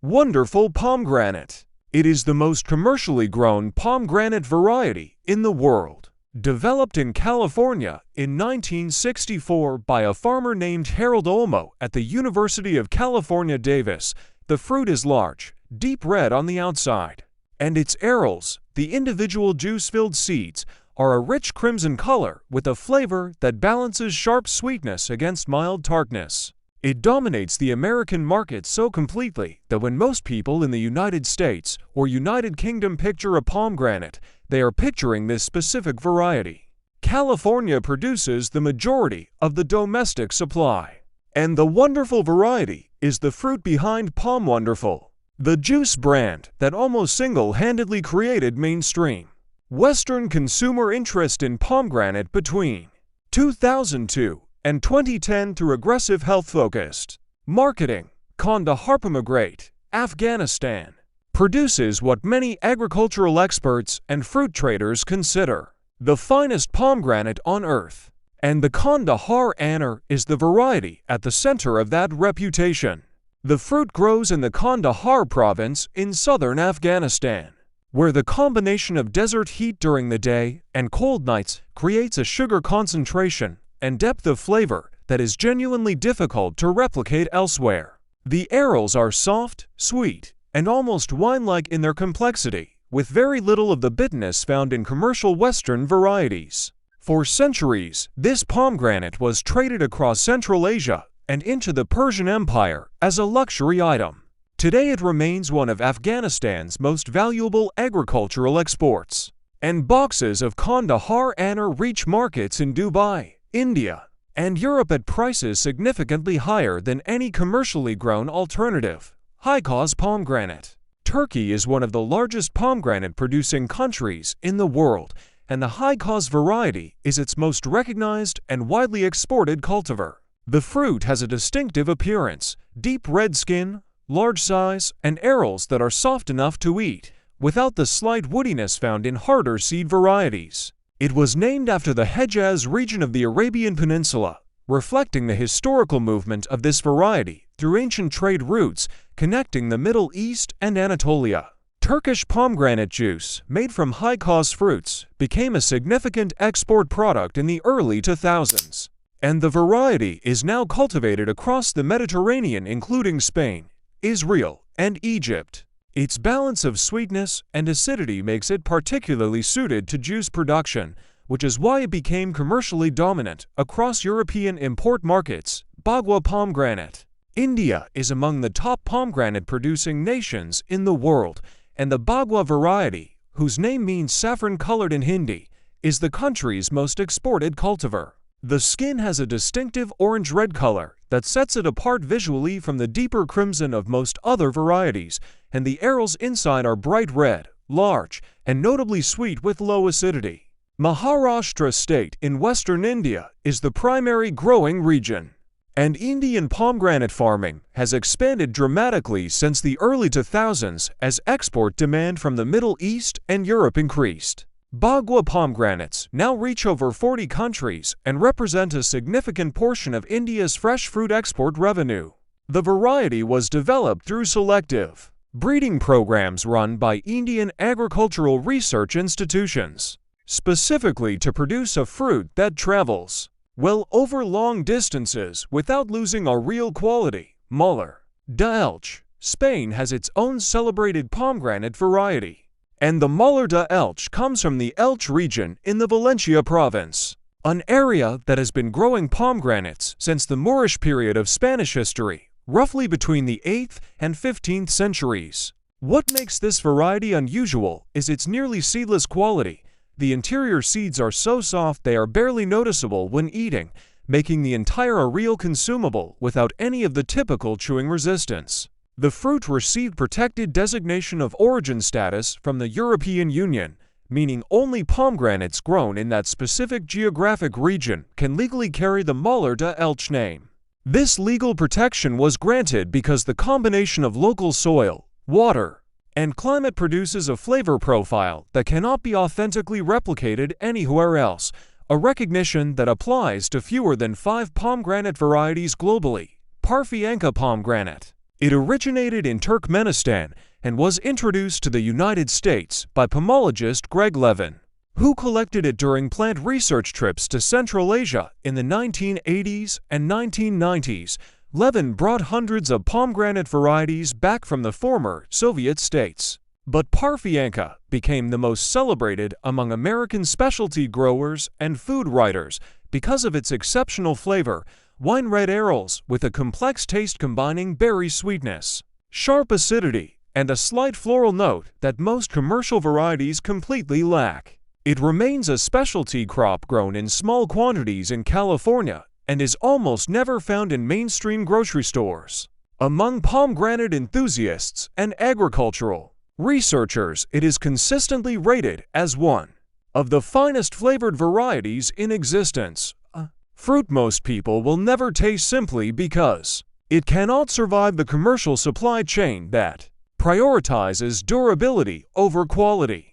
Wonderful pomegranate. It is the most commercially grown pomegranate variety in the world. Developed in California in 1964 by a farmer named Harold Olmo at the University of California, Davis, the fruit is large, deep red on the outside, and its arils, the individual juice-filled seeds, are a rich crimson color with a flavor that balances sharp sweetness against mild tartness. It dominates the American market so completely that when most people in the United States or United Kingdom picture a pomegranate, they are picturing this specific variety. California produces the majority of the domestic supply. And the wonderful variety is the fruit behind Pom Wonderful, the juice brand that almost single-handedly created mainstream Western consumer interest in pomegranate between 2002 and 2010 through aggressive health-focused marketing. Kandahar Pomegranate, Afghanistan, produces what many agricultural experts and fruit traders consider the finest pomegranate on earth. And the Kandahar Anar is the variety at the center of that reputation. The fruit grows in the Kandahar province in southern Afghanistan, where the combination of desert heat during the day and cold nights creates a sugar concentration and depth of flavor that is genuinely difficult to replicate elsewhere. The arils are soft, sweet, and almost wine-like in their complexity, with very little of the bitterness found in commercial Western varieties. For centuries, this pomegranate was traded across Central Asia and into the Persian Empire as a luxury item. Today it remains one of Afghanistan's most valuable agricultural exports. And boxes of Kandahar Anar reach markets in Dubai, India, and Europe at prices significantly higher than any commercially grown alternative. Hicaz pomegranate. Turkey is one of the largest pomegranate-producing countries in the world, and the Hicaz variety is its most recognized and widely exported cultivar. The fruit has a distinctive appearance, deep red skin, large size, and arils that are soft enough to eat, without the slight woodiness found in harder seed varieties. It was named after the Hicaz region of the Arabian Peninsula, reflecting the historical movement of this variety through ancient trade routes connecting the Middle East and Anatolia. Turkish pomegranate juice, made from Hicaz fruits, became a significant export product in the early 2000s, and the variety is now cultivated across the Mediterranean, including Spain, Israel, and Egypt. Its balance of sweetness and acidity makes it particularly suited to juice production, which is why it became commercially dominant across European import markets. Bhagwa pomegranate. India is among the top pomegranate-producing nations in the world, and the Bhagwa variety, whose name means saffron-colored in Hindi, is the country's most exported cultivar. The skin has a distinctive orange-red color that sets it apart visually from the deeper crimson of most other varieties, and the arils inside are bright red, large, and notably sweet with low acidity. Maharashtra state in western India is the primary growing region, and Indian pomegranate farming has expanded dramatically since the early 2000s as export demand from the Middle East and Europe increased. Bhagwa pomegranates now reach over 40 countries and represent a significant portion of India's fresh fruit export revenue. The variety was developed through selective breeding programs run by Indian agricultural research institutions, specifically to produce a fruit that travels well over long distances without losing a real quality. Mollar, de Elche, Spain has its own celebrated pomegranate variety, and the Mollar de Elche comes from the Elche region in the Valencia province, an area that has been growing pomegranates since the Moorish period of Spanish history, roughly between the 8th and 15th centuries. What makes this variety unusual is its nearly seedless quality. The interior seeds are so soft they are barely noticeable when eating, making the entire aril consumable without any of the typical chewing resistance. The fruit received protected designation of origin status from the European Union, meaning only pomegranates grown in that specific geographic region can legally carry the Mollar de Elche name. This legal protection was granted because the combination of local soil, water, and climate produces a flavor profile that cannot be authentically replicated anywhere else, a recognition that applies to fewer than 5 pomegranate varieties globally. Parfianka pomegranate. It originated in Turkmenistan and was introduced to the United States by pomologist Greg Levin, who collected it during plant research trips to Central Asia in the 1980s and 1990s. Levin brought hundreds of pomegranate varieties back from the former Soviet states. But Parfianka became the most celebrated among American specialty growers and food writers because of its exceptional flavor, wine red arils with a complex taste combining berry sweetness, sharp acidity, and a slight floral note that most commercial varieties completely lack. It remains a specialty crop grown in small quantities in California and is almost never found in mainstream grocery stores. Among pomegranate enthusiasts and agricultural researchers, it is consistently rated as one of the finest flavored varieties in existence. Fruit most people will never taste simply because it cannot survive the commercial supply chain that prioritizes durability over quality.